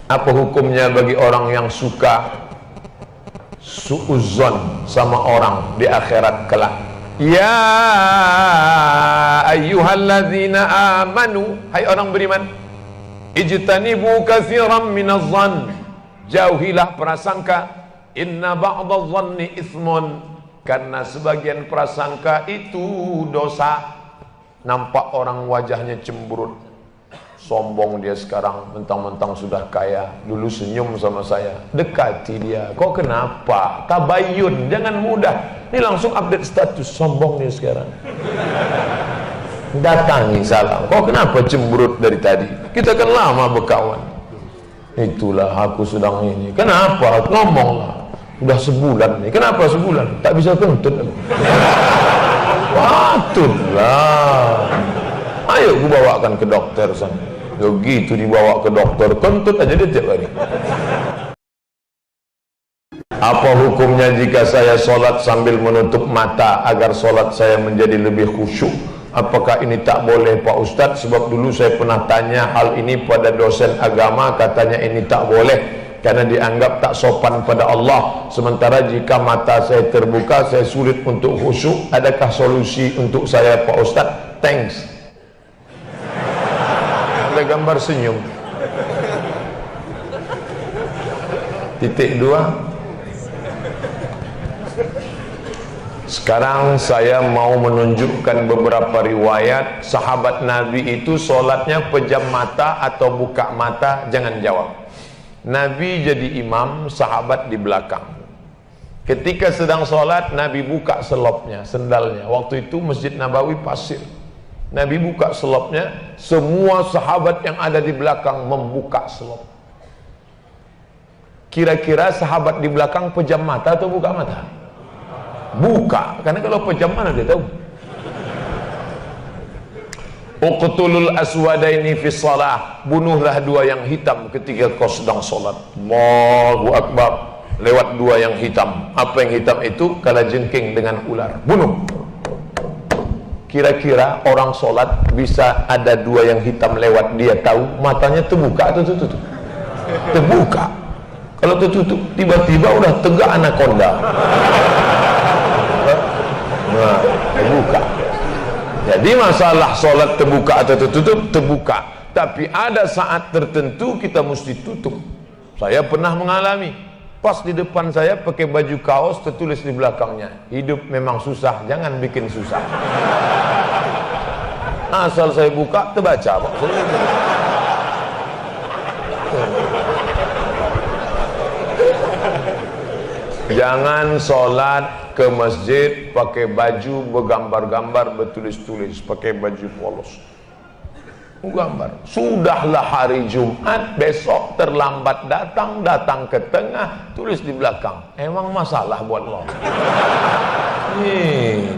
Apa hukumnya bagi orang yang suka suudzon sama orang di akhirat kelak? Ya ayyuhalladzina amanu, hai orang beriman, ijtanibu katsiran minadh-dhann, jauhilah prasangka, inna ba'dadh-dhanni itsmun, karena sebagian prasangka itu dosa. Nampak orang wajahnya cemberut, sombong dia sekarang, mentang-mentang sudah kaya, dulu senyum sama saya, dekati dia, kok kenapa? Tabayun, jangan mudah. Ini langsung update status, sombong dia sekarang. Datangi salam, kok kenapa cemberut dari tadi? Kita kan lama berkawan. Itulah aku sedang ini. Kenapa? Ngomonglah. Udah sebulan nih. Kenapa sebulan? Tak bisa kentut aku. Patutlah. Ayo gua bawakan ke dokter sana. Begitu dibawa ke dokter, kentut aja dia tiap hari. Apa hukumnya jika saya sholat sambil menutup mata agar sholat saya menjadi lebih khusyuk? Apakah ini tak boleh Pak Ustadz? Sebab dulu saya pernah tanya hal ini pada dosen agama, katanya ini tak boleh karena dianggap tak sopan pada Allah. Sementara jika mata saya terbuka, saya sulit untuk khusyuk. Adakah solusi untuk saya Pak Ustadz? Thanks. Ada gambar senyum. Titik 2. Sekarang saya mau menunjukkan beberapa riwayat sahabat Nabi itu solatnya pejam mata atau buka mata. Jangan jawab. Nabi jadi imam, sahabat di belakang. Ketika sedang solat, Nabi buka selopnya, sendalnya. Waktu itu Masjid Nabawi pasir. Nabi buka selopnya, semua sahabat yang ada di belakang membuka selop. Kira-kira sahabat di belakang pejam mata atau buka mata? Buka, karena kalau pejam mana dia tahu. Uqtulul aswadaini fi shalah, bunuhlah dua yang hitam ketika kau sedang solat. Allahu Akbar. Lewat dua yang hitam. Apa yang hitam itu? Kalajengking dengan ular. Bunuh. Kira-kira orang sholat bisa ada dua yang hitam lewat, dia tahu matanya terbuka atau tertutup? Terbuka. Kalau tertutup, tiba-tiba udah tegak anaconda. Nah, terbuka. Jadi masalah sholat terbuka atau tertutup, terbuka. Tapi ada saat tertentu kita mesti tutup. Saya pernah mengalami. Pas di depan saya pakai baju kaos, tertulis di belakangnya, hidup memang susah, jangan bikin susah. Asal saya buka, terbaca Pak. Jangan sholat ke masjid pakai baju bergambar-gambar, bertulis-tulis, pakai baju polos. Gambar. Sudahlah hari Jumat, besok terlambat datang, datang ke tengah, tulis di belakang. Emang masalah buat lo? Ini.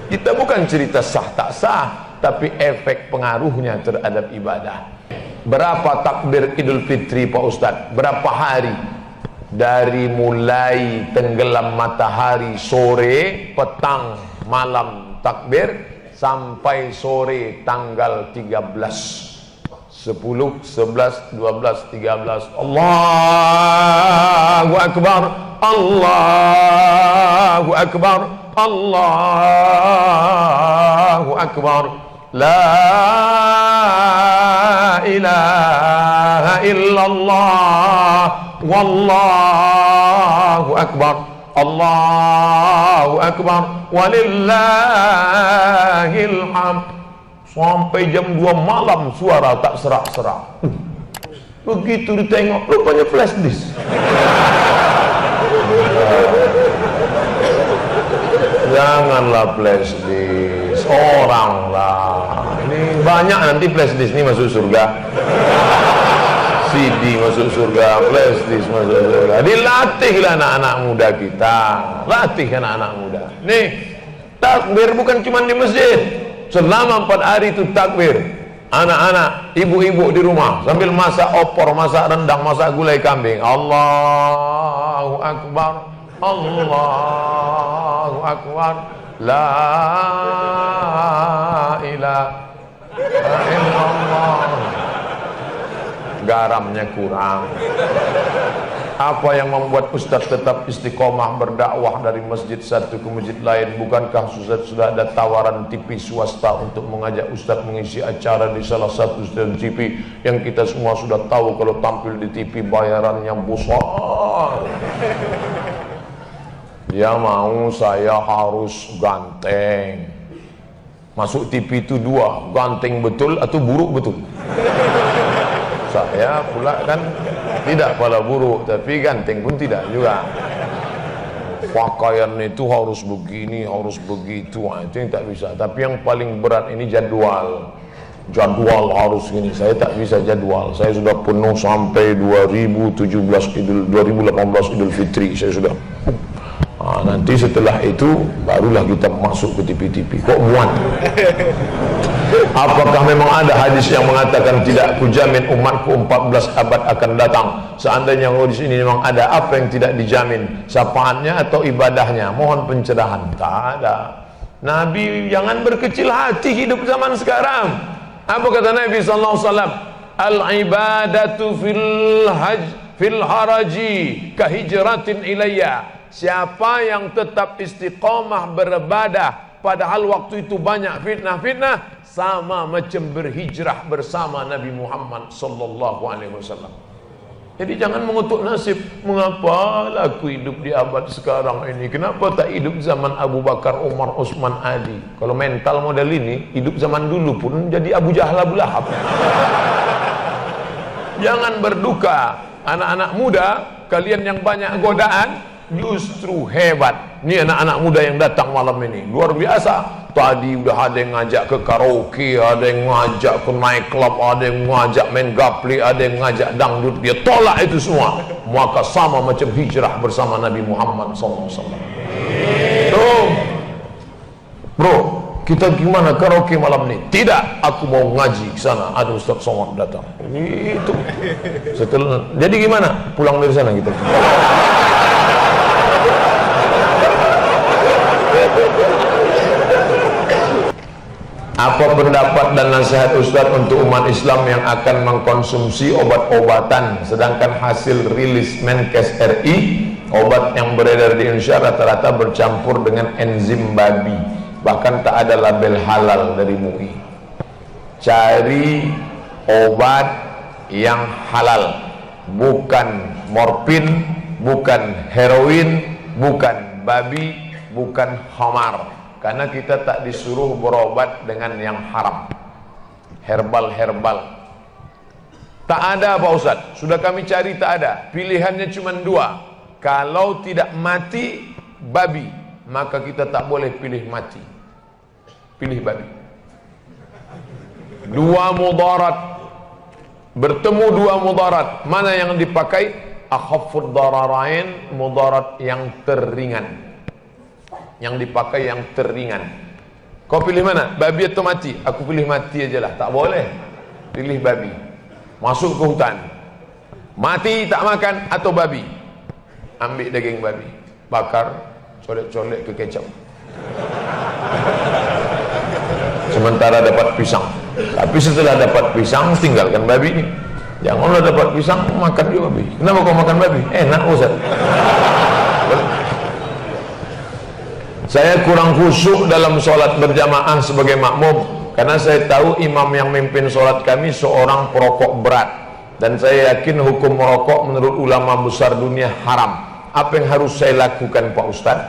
Kita bukan cerita sah tak sah, tapi efek pengaruhnya terhadap ibadah. Berapa takbir Idul Fitri Pak Ustadz? Berapa hari? Dari mulai tenggelam matahari sore, petang, malam takbir, sampai sore tanggal 13, 10, 11, 12, 13. Allahu Akbar, Allahu Akbar, Allahu Akbar, la ilaha illallah, wallahu akbar, Allahu akbar, walillahil hamd. Sampai jam 2 malam suara tak serak-serak. Begitu ditengok, rupanya flash disk. Janganlah flash disk, orang lah. Ini banyak nanti flash disk ini masuk surga. CD masuk surga, flash disk masuk surga. Dilatihlah anak-anak muda kita. Latih anak-anak muda. Nih, takbir bukan cuma di masjid. Selama 4 hari itu takbir. Anak-anak, ibu-ibu di rumah sambil masak opor, masak rendang, masak gulai kambing. Allahu Akbar, Allahu Akbar, la ilaha illallah. garamnya kurang. Apa yang membuat Ustadz tetap istiqomah berdakwah dari masjid satu ke masjid lain? Bukankah Ustadz sudah ada tawaran TV swasta untuk mengajak Ustadz mengisi acara di salah satu stasiun TV yang kita semua sudah tahu kalau tampil di TV bayarannya besar? Dia mau saya harus ganteng. Masuk TV itu dua, ganteng betul atau buruk betul. Saya pula kan tidak kepala buruk, tapi ganteng pun tidak juga. Pakaian itu harus begini, harus begitu, itu yang tak bisa. Tapi yang paling berat ini jadwal. Jadwal harus gini, saya tak bisa jadwal. Saya sudah penuh sampai 2018 Idul Fitri, saya sudah. Nanti setelah itu barulah kita masuk ke TV-TV. Kok muat? Apakah memang ada hadis yang mengatakan tidak kujamin umatku 14 abad akan datang? Seandainya hadis ini memang ada, apa yang tidak dijamin? Syafaatnya atau ibadahnya? Mohon pencerahan. Tak ada. Nabi jangan berkecil hati hidup zaman sekarang. Apa kata Nabi sallallahu alaihi wasallam? Al-ibadatu fil haraji kahijratin ilayya. Siapa yang tetap istiqomah beribadah padahal waktu itu banyak fitnah-fitnah, sama macam berhijrah bersama Nabi Muhammad sallallahu alaihi wasallam. Jadi jangan mengutuk nasib. Mengapa aku hidup di abad sekarang ini? Kenapa tak hidup zaman Abu Bakar, Umar, Utsman, Ali? Kalau mental model ini, hidup zaman dulu pun jadi Abu Jahal, Abu Lahab. Jangan berduka. Anak-anak muda, kalian yang banyak godaan, justru hebat. Ini anak-anak muda yang datang malam ini luar biasa. Tadi udah ada yang ngajak ke karaoke, ada yang ngajak ke night club, ada yang ngajak main gaple, ada yang ngajak dangdut. Dia tolak itu semua. Maka sama macam hijrah bersama Nabi Muhammad SAW. Tuh, bro, kita gimana karaoke malam ini? Tidak, aku mau ngaji ke sana. Ada Ustaz Somad datang. Itu. Setelah, jadi gimana? Pulang dari sana kita. Apa pendapat dan nasihat Ustaz untuk umat Islam yang akan mengkonsumsi obat-obatan sedangkan hasil rilis Menkes RI obat yang beredar di Indonesia rata-rata bercampur dengan enzim babi, bahkan tak ada label halal dari MUI. Cari obat yang halal, bukan morfin, bukan heroin, bukan babi, bukan khamar. Karena kita tak disuruh berobat dengan yang haram, herbal. Tak ada Pak Ustaz, sudah kami cari tak ada. Pilihannya cuma dua. Kalau tidak mati babi, maka kita tak boleh pilih mati, pilih babi. Dua mudarat, bertemu dua mudarat, mana yang dipakai? Akhaffud dararain, mudarat yang teringan. Yang dipakai yang teringan. Kau pilih mana? Babi atau mati? Aku pilih mati aja lah. Tak boleh pilih babi. Masuk ke hutan, mati tak makan, atau babi, ambil daging babi, bakar, colek-colek ke kecap, sementara dapat pisang. Tapi setelah dapat pisang, tinggalkan babi ini. Janganlah dapat pisang makan juga babi. Kenapa kau makan babi? Enak Ustaz. Saya kurang khusyuk dalam sholat berjamaah sebagai makmum karena saya tahu imam yang memimpin sholat kami seorang perokok berat, dan saya yakin hukum merokok menurut ulama besar dunia haram. Apa yang harus saya lakukan Pak Ustaz?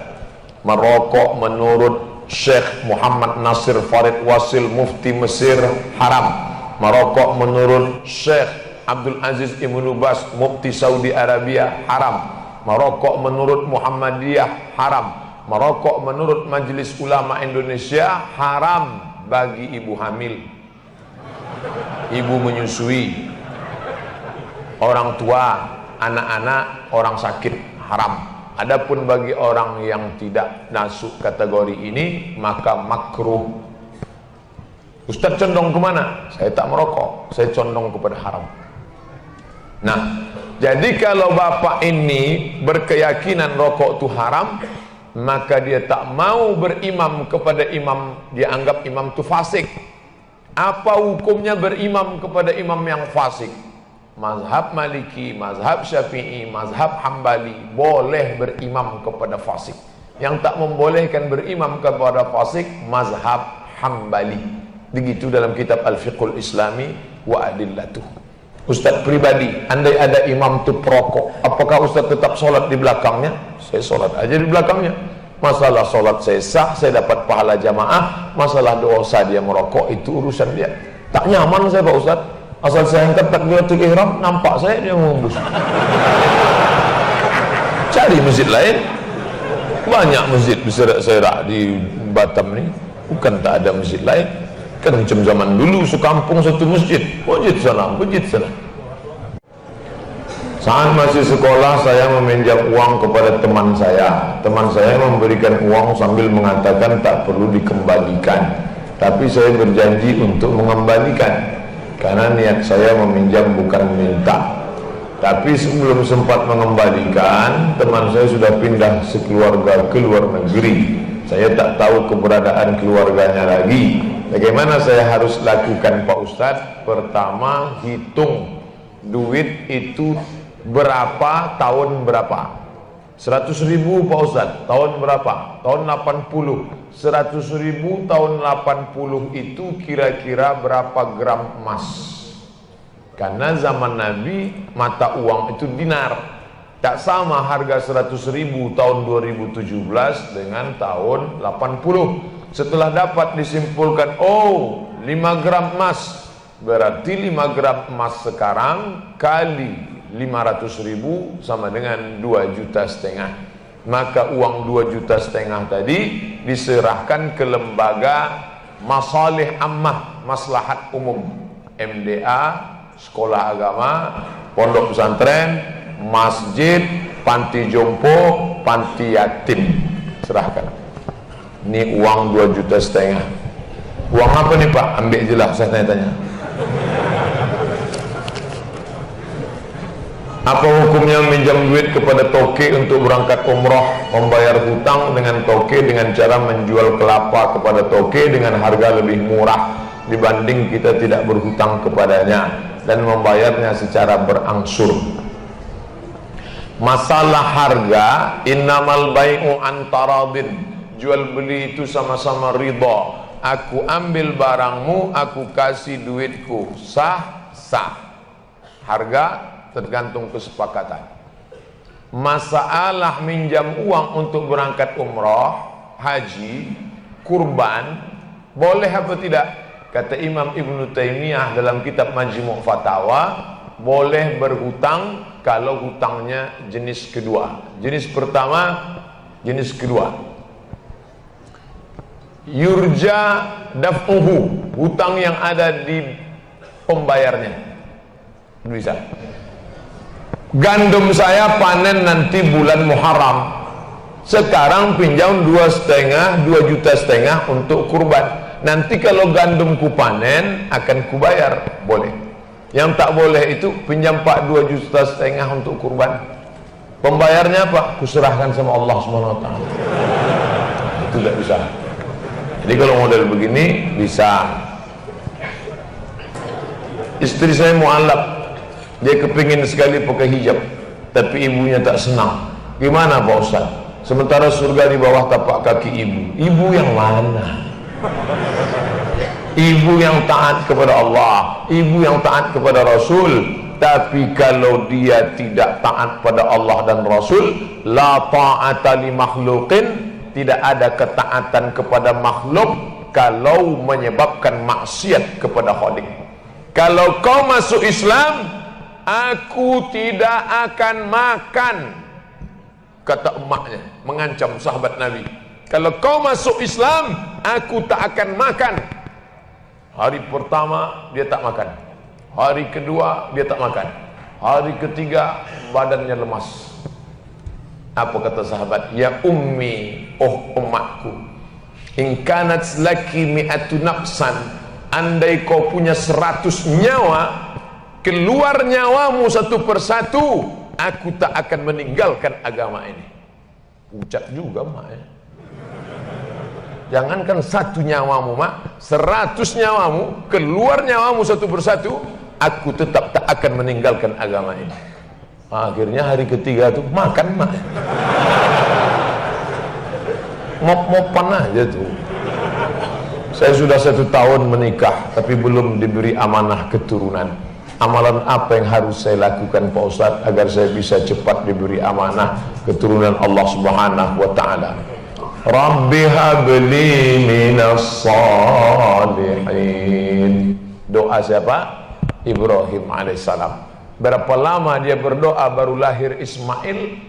Merokok menurut Syekh Muhammad Nasir Farid Wasil Mufti Mesir haram. Merokok menurut Syekh Abdul Aziz Ibnu Baz Mufti Saudi Arabia haram. Merokok menurut Muhammadiyah haram. Merokok menurut Majelis Ulama Indonesia haram bagi ibu hamil, ibu menyusui, orang tua, anak-anak, orang sakit haram. Adapun bagi orang yang tidak masuk kategori ini maka makruh. Ustaz condong kemana? Saya tak merokok, saya condong kepada haram. Nah, jadi kalau bapak ini berkeyakinan rokok itu haram, maka dia tak mau berimam kepada imam, dia anggap imam itu fasik. Apa hukumnya berimam kepada imam yang fasik? mazhab Maliki, mazhab Syafi'i, mazhab Hambali boleh berimam kepada fasik. Yang tak membolehkan berimam kepada fasik mazhab Hambali. Begitu dalam kitab Al-Fiqhul Islami wa Adillatuh. Ustaz pribadi, andai ada imam tu perokok, apakah Ustaz tetap solat di belakangnya? Saya solat aja di belakangnya. Masalah solat saya sah, saya dapat pahala jamaah. Masalah dosa dia merokok, itu urusan dia. Tak nyaman saya Pak Ustaz. Asal saya angkat takbiratul ihram, nampak saya dia menghembus. Cari masjid lain. Banyak masjid berserak-serak di Batam ni. Bukan tak ada masjid lain. Kan macam zaman dulu sekampung satu masjid. Masjid sana, masjid sana. Saat masih sekolah saya meminjam uang kepada teman saya. Teman saya memberikan uang sambil mengatakan tak perlu dikembalikan. Tapi saya berjanji untuk mengembalikan. Karena niat saya meminjam bukan minta. Tapi sebelum sempat mengembalikan, teman saya sudah pindah sekeluarga ke luar negeri. Saya tak tahu keberadaan keluarganya lagi. Bagaimana saya harus lakukan Pak Ustadz? Pertama, hitung duit itu berapa, tahun berapa. 100.000 Pak Ustadz, tahun berapa? Tahun 80. 100.000 tahun 80 itu kira-kira berapa gram emas? Karena zaman Nabi mata uang itu dinar. Tak sama harga 100.000 tahun 2017 dengan tahun 80. Setelah dapat disimpulkan, oh 5 gram emas, berarti 5 gram emas sekarang kali 500.000 sama dengan 2,5 juta. Maka uang 2,5 juta tadi diserahkan ke lembaga masalih ammah, maslahat umum, MDA, sekolah agama, pondok pesantren, masjid, panti jompo, panti yatim. Serahkan. Ini uang 2,5 juta. Uang apa nih Pak? Ambil je lah, saya tanya-tanya. Apa hukumnya minjam duit kepada toke untuk berangkat umroh, membayar hutang dengan toke dengan cara menjual kelapa kepada toke dengan harga lebih murah dibanding kita tidak berhutang kepadanya dan membayarnya secara berangsur. Masalah harga, innamal bai'u antaradin, jual beli itu sama-sama ridha. Aku ambil barangmu, aku kasih duitku, sah, sah. Harga tergantung kesepakatan. Masalah minjam uang untuk berangkat umrah, haji, kurban, boleh apa tidak? Kata Imam Ibn Taymiyah dalam kitab Majmu' Fatawa, boleh berhutang kalau hutangnya jenis kedua. Jenis pertama, jenis kedua. Yurja daf'uhu, hutang yang ada di pembayarnya. Bisa. Gandum saya panen nanti bulan Muharram. Sekarang pinjam 2,5, 2,5 juta untuk kurban. Nanti kalau gandumku panen akan kubayar, boleh. Yang tak boleh itu pinjam Pak 2,5 juta untuk kurban. Pembayarnya apa? Kuserahkan sama Allah SWT. Itu tidak bisa. Jadi kalau model begini bisa. Istri saya mu'alaf, dia kepingin sekali pakai hijab, tapi ibunya tak senang. Gimana Pak Ustaz? Sementara surga di bawah tapak kaki ibu. Ibu yang mana? Ibu yang taat kepada Allah, ibu yang taat kepada Rasul. Tapi kalau dia tidak taat pada Allah dan Rasul, la ta'ata li makhluqin, tidak ada ketaatan kepada makhluk kalau menyebabkan maksiat kepada Khalik. Kalau kau masuk Islam, aku tidak akan makan, kata emaknya, mengancam sahabat Nabi. Kalau kau masuk Islam, aku tak akan makan. Hari pertama dia tak makan, hari kedua dia tak makan, hari ketiga badannya lemas. Apa kata sahabat? Ya ummi, oh emakku, in kanat laki mi'atu nafsan, andai kau punya 100 nyawa, keluar nyawamu satu persatu, aku tak akan meninggalkan agama ini. Ucap juga mak ya. Jangankan 1 nyawamu mak, 100 nyawamu, keluar nyawamu satu persatu, aku tetap tak akan meninggalkan agama ini. Akhirnya hari ketiga tuh makan mak, mop-mopan aja tuh. Saya sudah 1 tahun menikah, tapi belum diberi amanah keturunan. Amalan apa yang harus saya lakukan Pak Ustadz agar saya bisa cepat diberi amanah keturunan Allah Subhanahu wa ta'ala? Rabbi habli minas salihin. Doa siapa? Ibrahim alaihissalam. Berapa lama dia berdoa baru lahir Ismail?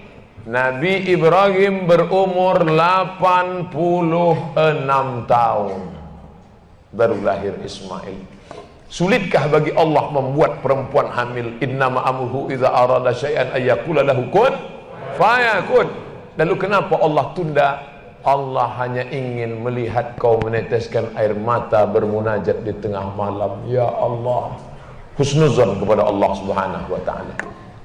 Nabi Ibrahim berumur 86 tahun baru lahir Ismail. Sulitkah bagi Allah membuat perempuan hamil? Innama amruhu idza arada syai'an ayyaqula lahu kun fayakun. Lalu kenapa Allah tunda? Allah hanya ingin melihat kau meneteskan air mata bermunajat di tengah malam. Ya Allah, husnuzon kepada Allah Subhanahu wa ta'ala.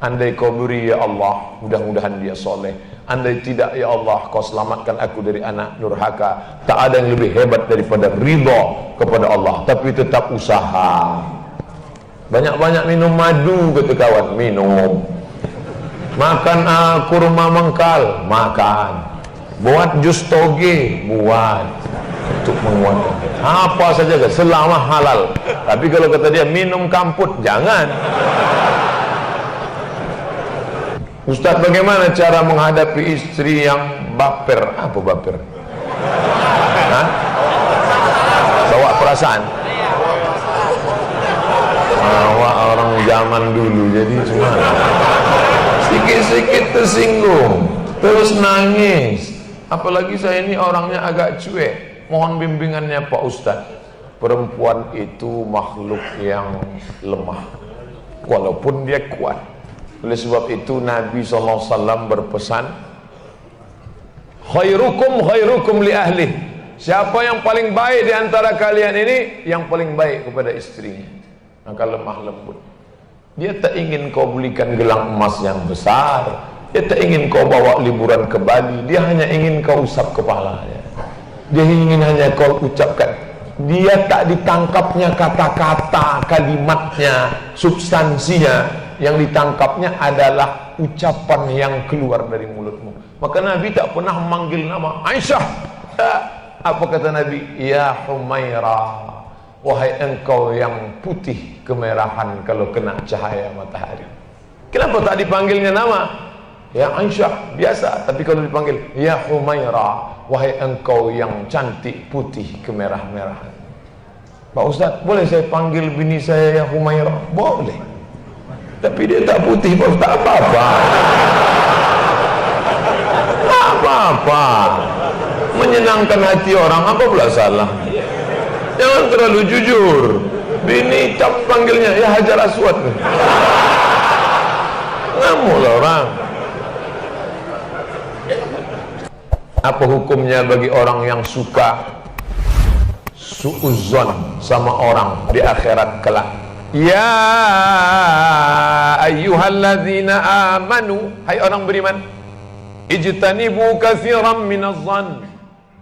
Andai kau beri ya Allah, mudah-mudahan dia soleh. Andai tidak ya Allah, kau selamatkan aku dari anak nurhaka. Tak ada yang lebih hebat daripada ridha kepada Allah. Tapi tetap usaha. Banyak-banyak minum madu kata kawan, minum. Makan kurma mengkal, makan. Buat jus toge, buat. Untuk menguatkan apa saja selama halal. Tapi kalau kata dia minum kamput, jangan. Ustaz, bagaimana cara menghadapi istri yang baper? Apa baper? Hah? Bawa perasaan? Bawa orang zaman dulu, jadi cuma sedikit-sedikit tersinggung, terus nangis. Apalagi saya ini orangnya agak cuek. Mohon bimbingannya Pak Ustaz. Perempuan itu makhluk yang lemah, walaupun dia kuat. Oleh sebab itu Nabi SAW berpesan, khairukum khairukum li ahli. Siapa yang paling baik di antara kalian ini? Yang paling baik kepada istrinya. Maka lemah lembut. Dia tak ingin kau belikan gelang emas yang besar. Dia tak ingin kau bawa liburan ke Bali. Dia hanya ingin kau usap kepalanya. Dia ingin hanya kau ucapkan. Dia tak ditangkapnya kata-kata, kalimatnya, substansinya. Yang ditangkapnya adalah ucapan yang keluar dari mulutmu. Maka Nabi tak pernah memanggil nama Aisyah. Apa kata Nabi? Ya Humaira, wahai engkau yang putih kemerahan kalau kena cahaya matahari. Kenapa tak dipanggilnya nama? Ya Aisyah, biasa. Tapi kalau dipanggil Ya Humaira, wahai engkau yang cantik putih kemerah-merahan. Pak Ustaz, boleh saya panggil bini saya Ya Humaira? Boleh. Tapi dia tak putih, Pak Ustaz, apa-apa. Apa-apa. Menyenangkan hati orang, apa pula salah? Jangan terlalu jujur. Bini tak panggilnya Ya Hajar Aswad. Ngamuklah orang. Apa hukumnya bagi orang yang suka suudzon sama orang di akhirat kelak? Ya ayyuhalladzina amanu, hai orang beriman, ijtanibu katsiran minadh-dhann,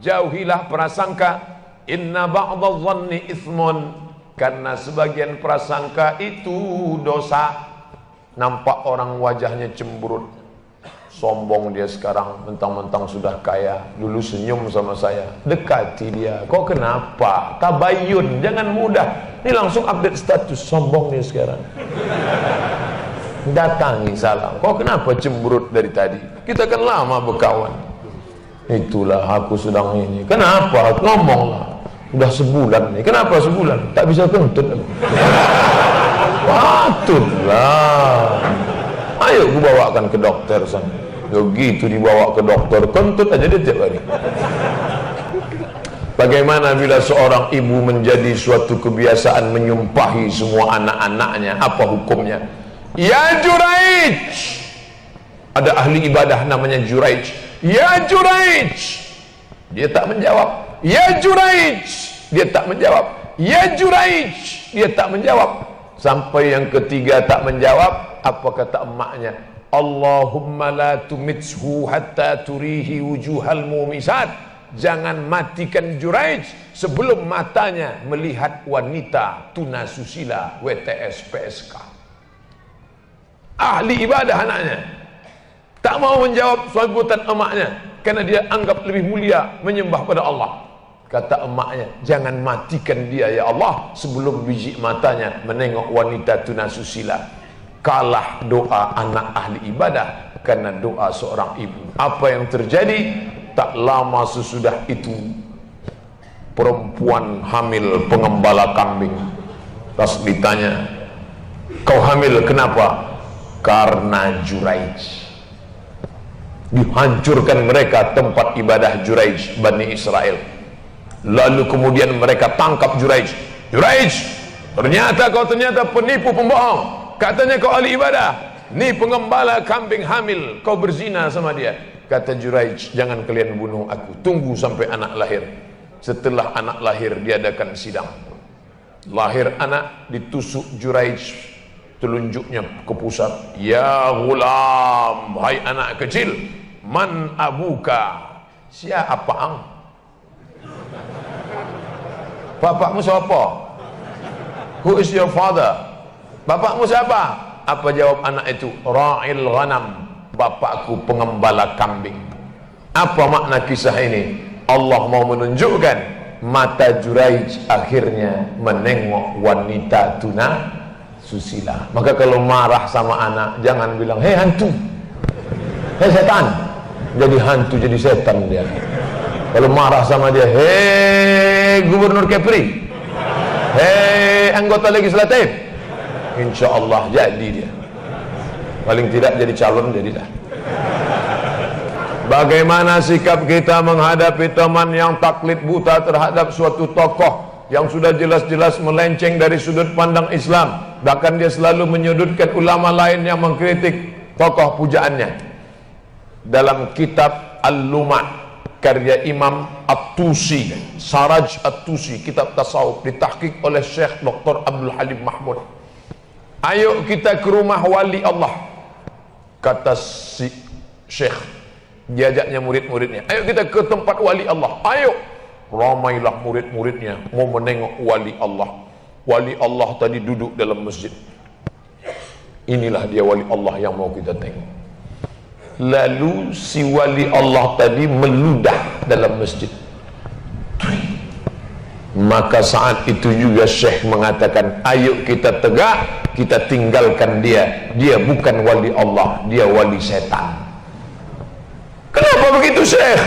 jauhilah prasangka, inna ba'dadh-dhanni itsmun, karena sebagian prasangka itu dosa. Nampak orang wajahnya cemberut, sombong dia sekarang, mentang-mentang sudah kaya. Dulu senyum sama saya, dekati dia. Kok kenapa? Tabayun, jangan mudah. Ini langsung update status, sombong dia sekarang. Datangi salam. Kok kenapa cemberut dari tadi? Kita kan lama berkawan. Itulah aku sedang ini. Kenapa? Ngomonglah. Udah sebulan nih. Kenapa sebulan? Tak bisa kentut aku. Patutlah. Ayo gua bawakan ke dokter sana. Begitu dibawa ke dokter, kentut aja dia tiap hari. Bagaimana bila seorang ibu menjadi suatu kebiasaan menyumpahi semua anak-anaknya? Apa hukumnya? Ya Juraij. Ada ahli ibadah namanya Juraij. Ya Juraij. Dia tak menjawab. Ya Juraij. Dia tak menjawab. Ya Juraij. Dia tak menjawab. Sampai yang ketiga tak menjawab. Apa kata emaknya? Allahumma la tumitshu hatta turihi wujuhal mumisat. jangan matikan Juraij sebelum matanya melihat wanita tunasusila WTS PSK. Ahli ibadah anaknya, tak mau menjawab sambutan emaknya karena dia anggap lebih mulia menyembah pada Allah. Kata emaknya, jangan matikan dia ya Allah sebelum biji matanya menengok wanita tunasusila. Kalah doa anak ahli ibadah karena doa seorang ibu. Apa yang terjadi? Tak lama sesudah itu perempuan hamil pengembala kambing. Pas ditanya, kau hamil kenapa? Karena Juraij. Dihancurkan mereka tempat ibadah Juraij, Bani Israel. Lalu kemudian mereka tangkap Juraij. Juraij, ternyata kau penipu pembohong. Katanya kau ahli ibadah. Nih pengembala kambing hamil, kau berzina sama dia. Kata Juraij, jangan kalian bunuh aku, tunggu sampai anak lahir. Setelah anak lahir diadakan sidang. Lahir anak, ditusuk Juraij, telunjuknya ke pusat. Ya ghulam, hai anak kecil, man abuka, siapa ang? Bapakmu siapa? Who is your father? Bapakmu siapa? Apa jawab anak itu? Ra'il ghanam, bapakku pengembala kambing. Apa makna kisah ini? Allah mau menunjukkan mata Juraij akhirnya menengok wanita tuna susila. Maka kalau marah sama anak, jangan bilang hei hantu, hei setan. Jadi hantu, jadi setan dia. Kalau marah sama dia, hei Gubernur Kepri, hei anggota legislatif, insya Allah jadi dia. Paling tidak jadi calon, jadilah. Bagaimana sikap kita menghadapi teman yang taklid buta terhadap suatu tokoh yang sudah jelas-jelas melenceng dari sudut pandang Islam, bahkan dia selalu menyudutkan ulama lain yang mengkritik tokoh pujaannya. Dalam kitab Al-Lumah karya Imam At-Tusi, Saraj At-Tusi, kitab tasawuf ditahqiq oleh Syekh Dr. Abdul Halim Mahmud. Ayo kita ke rumah wali Allah, kata si Syekh, diajaknya murid-muridnya. Ayo kita ke tempat wali Allah. Ayo, ramailah murid-muridnya mau menengok wali Allah. Wali Allah tadi duduk dalam masjid. Inilah dia wali Allah yang mau kita tengok. Lalu si wali Allah tadi meludah dalam masjid. Maka saat itu juga Syekh mengatakan, ayo kita tegak, kita tinggalkan dia. Dia bukan wali Allah, dia wali setan. Kenapa begitu Syekh?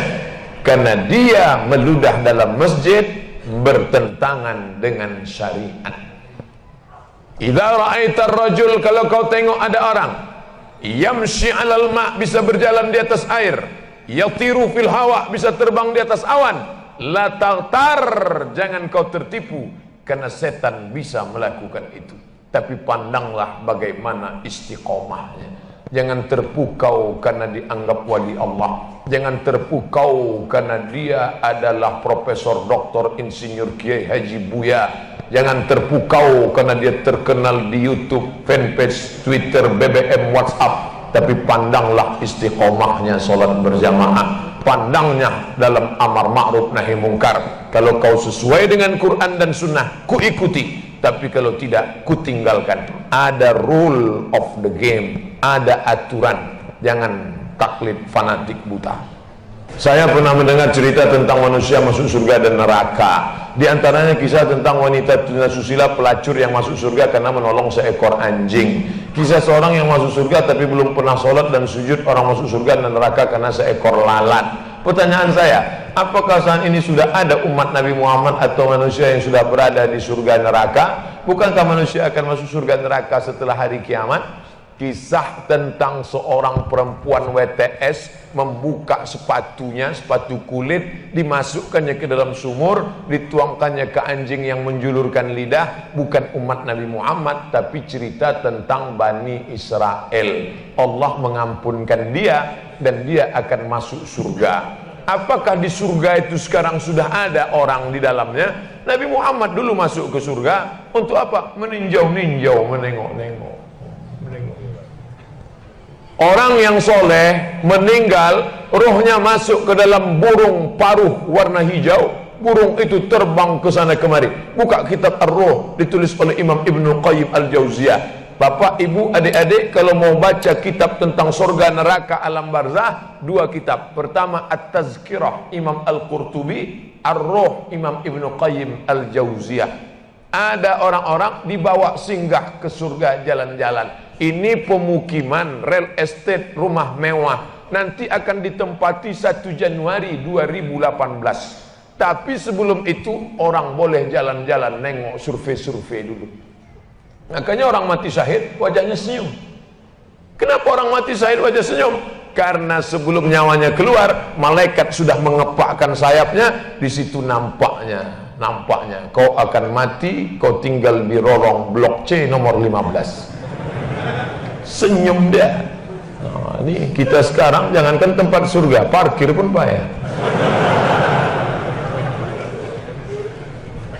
Karena dia meludah dalam masjid bertentangan dengan syariat. Idza ra'aita ar-rajul, kalau kau tengok ada orang yamshi 'alal ma', bisa berjalan di atas air, yatiru fil hawa, bisa terbang di atas awan, la taghtar, jangan kau tertipu karena setan bisa melakukan itu. Tapi pandanglah bagaimana istiqomahnya. Jangan terpukau karena dianggap wali Allah. Jangan terpukau karena dia adalah profesor, doktor, insinyur, kiai, haji, buya. Jangan terpukau karena dia terkenal di YouTube, fanpage, Twitter, BBM, WhatsApp. Tapi pandanglah istiqomahnya sholat berjamaah. Pandangnya dalam amar ma'ruf nahi mungkar. Kalau kau sesuai dengan Quran dan Sunnah, ku ikuti. Tapi kalau tidak, ku tinggalkan. Ada rule of the game, ada aturan. Jangan taklid fanatik buta. Saya pernah mendengar cerita tentang manusia masuk surga dan neraka. Di antaranya kisah tentang wanita tunasusila pelacur yang masuk surga karena menolong seekor anjing. Kisah seorang yang masuk surga tapi belum pernah sholat dan sujud, orang masuk surga dan neraka karena seekor lalat. Pertanyaan saya, apakah saat ini sudah ada umat Nabi Muhammad atau manusia yang sudah berada di surga neraka? Bukankah manusia akan masuk surga neraka setelah hari kiamat? Kisah tentang seorang perempuan WTS membuka sepatunya, sepatu kulit, dimasukkannya ke dalam sumur, dituangkannya ke anjing yang menjulurkan lidah. Bukan umat Nabi Muhammad, tapi cerita tentang Bani Israel. Allah mengampunkan dia dan dia akan masuk surga. Apakah di surga itu sekarang sudah ada orang di dalamnya? Nabi Muhammad dulu masuk ke surga untuk apa? Meninjau-ninjau, menengok-nengok. Orang yang soleh meninggal rohnya masuk ke dalam burung paruh warna hijau. Burung itu terbang ke sana kemari. Buka kitab Ar-Ruh, ditulis oleh Imam Ibnu Qayyim Al-Jauziyah. Bapak, ibu, adik-adik, kalau mau baca kitab tentang surga, neraka, alam barzah, dua kitab. Pertama At-Tazkirah Imam Al-Qurtubi, Ar-Ruh Imam Ibnu Qayyim Al-Jauziyah. Ada orang-orang dibawa singgah ke surga jalan-jalan. Ini pemukiman, real estate, rumah mewah. Nanti akan ditempati 1 Januari 2018. Tapi sebelum itu orang boleh jalan-jalan, nengok, survei-survei dulu. Makanya orang mati syahid wajahnya senyum. Kenapa orang mati syahid wajah senyum? Karena sebelum nyawanya keluar, malaikat sudah mengepakkan sayapnya. Di situ nampaknya kau akan mati, kau tinggal di lorong blok C nomor 15. Senyum dia. Nah, ini kita sekarang jangankan tempat surga, parkir pun payah.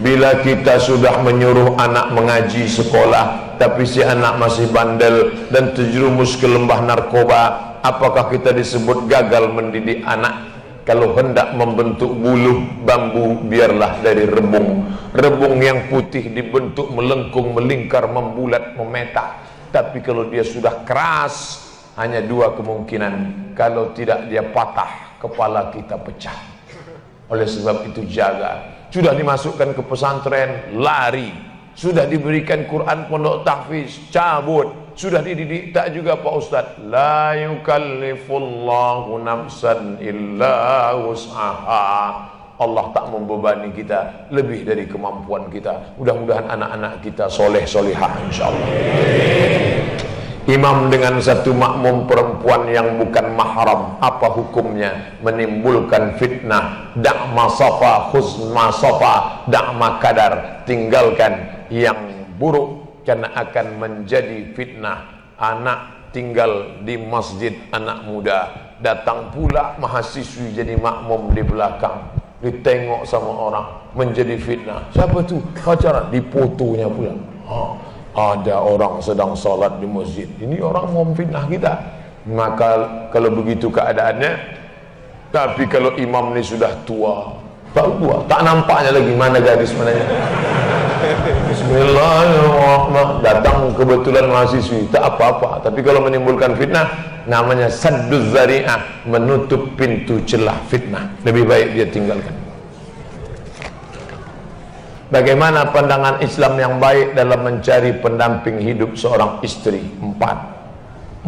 Bila kita sudah menyuruh anak mengaji sekolah, tapi si anak masih bandel dan terjerumus ke lembah narkoba, apakah kita disebut gagal mendidik anak? Kalau hendak membentuk buluh bambu, biarlah dari rebung. Rebung yang putih dibentuk melengkung, melingkar, membulat, memetak. Tapi kalau dia sudah keras, hanya dua kemungkinan. Kalau tidak dia patah, kepala kita pecah. Oleh sebab itu jaga. Sudah dimasukkan ke pesantren, lari. Sudah diberikan Quran pondok tahfiz, cabut. Sudah dididik tak juga Pak Ustadz. La yukallifullahu nafsan illa wus'aha. Allah tak membebani kita lebih dari kemampuan kita. Mudah-mudahan anak-anak kita soleh solihah insyaallah. Imam dengan satu makmum perempuan yang bukan mahram, apa hukumnya? Menimbulkan fitnah. Da'ma safa khuzma safa, da'ma kadar, tinggalkan yang buruk karena akan menjadi fitnah. Anak tinggal di masjid, anak muda datang pula mahasiswi jadi makmum di belakang, ditengok sama orang, menjadi fitnah. Siapa tu? Pacaran, difotonya pula. Ada orang sedang salat di masjid, ini orang mau fitnah kita. Maka kalau begitu keadaannya. Tapi kalau imam ni sudah tua, tak nampaknya lagi mana gadis mananya. Bismillahirrahmanirrahim. Datang kebetulan mahasiswi, tak apa-apa. Tapi kalau menimbulkan fitnah, namanya sadduz zari'ah, menutup pintu celah fitnah. Lebih baik dia tinggalkan. Bagaimana pandangan Islam yang baik dalam mencari pendamping hidup seorang istri? 4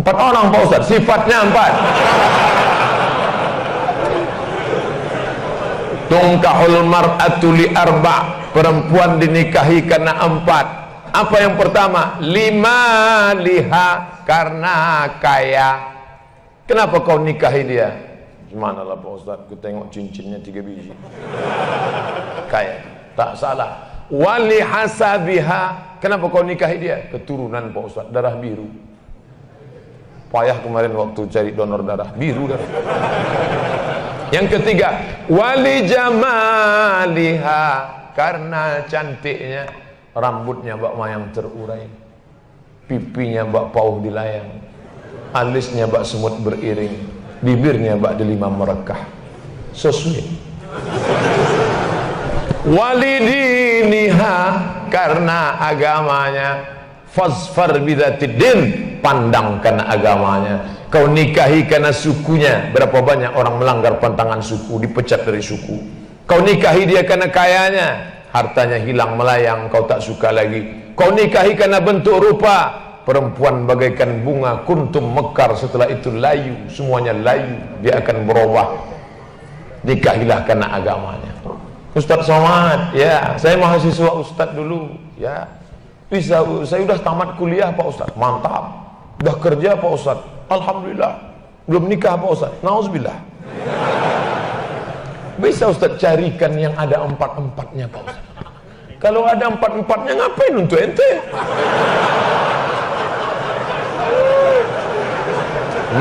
orang Pak Ustaz, sifatnya 4. Tungkahul mar'atu li arba', perempuan dinikahi karena 4. Apa yang pertama? Lima liha, karena kaya. Kenapa kau nikahi dia? Gimana lah Pak Ustaz, aku tengok cincinnya 3 biji. Kaya. Tak salah. Wali hasabiha, kenapa kau nikahi dia? Keturunan Pak Ustaz, darah biru. Payah kemarin waktu cari donor darah, biru darah. Yang ketiga, wali jamaliha, karena cantiknya. Rambutnya bak mayang terurai, pipinya bak pauh dilayang, alisnya bak semut beriring, bibirnya bak delima merekah. Sesuai. Walidiniha, karena agamanya. Fasfar bidzatiddin, pandang karena agamanya. Kau nikahi karena sukunya. Berapa banyak orang melanggar pantangan suku, dipecat dari suku. Kau nikahi dia karena kayanya, hartanya hilang melayang, kau tak suka lagi. Kau nikahi karena bentuk rupa, perempuan bagaikan bunga kuntum mekar, setelah itu layu, semuanya layu, dia akan berubah. Nikahilah karena agamanya. Ustaz Somad, ya, saya mahasiswa Ustaz dulu, ya. Bisa, saya sudah tamat kuliah Pak Ustaz. Mantap. Sudah kerja Pak Ustaz. Alhamdulillah. Belum nikah Pak Ustaz. Nauzubillah. Bisa Ustaz carikan yang ada 4-4-nya Pak Ustaz. Kalau ada 4-4-nya ngapain untuk ente?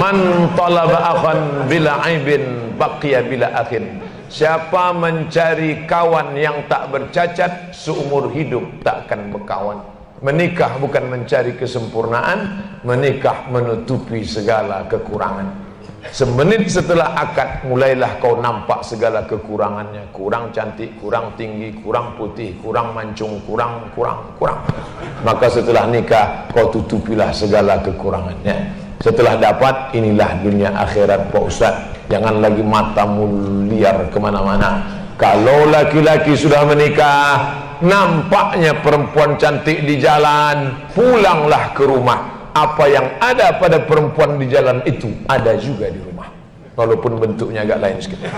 Man talaba akhan bila aibin baqiya bila akhin. Siapa mencari kawan yang tak bercacat, seumur hidup tak akan berkawan. Menikah bukan mencari kesempurnaan, menikah menutupi segala kekurangan. Semenit setelah akad, mulailah kau nampak segala kekurangannya. Kurang cantik, kurang tinggi, kurang putih, kurang mancung, kurang. Maka setelah nikah, kau tutupilah segala kekurangannya. Setelah dapat, inilah dunia akhirat Pak Ustaz. Jangan lagi matamu liar kemana-mana. Kalau laki-laki sudah menikah, nampaknya perempuan cantik di jalan, pulanglah ke rumah. Apa yang ada pada perempuan di jalan itu ada juga di rumah, walaupun bentuknya agak lain sedikit.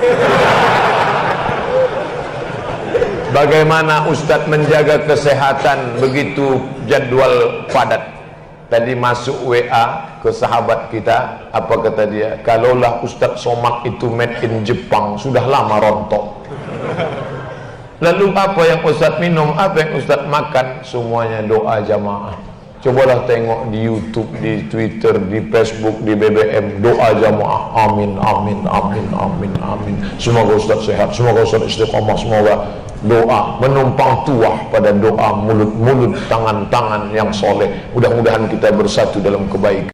Bagaimana Ustadz menjaga kesehatan begitu jadwal padat? Tadi masuk WA ke sahabat kita, apa kata dia? Kalaulah Ustadz Somad itu made in Jepang, sudah lama rontok. Lalu apa yang Ustadz minum, apa yang Ustadz makan? Semuanya doa jamaah. Cobalah tengok di YouTube, di Twitter, di Facebook, di BBM, doa jamaah, amin, amin, amin, amin, amin. Semoga Ustaz sehat, semoga Ustaz istiqomah, semoga doa menumpang tuah pada doa, mulut-mulut, tangan-tangan yang soleh. Mudah-mudahan kita bersatu dalam kebaikan.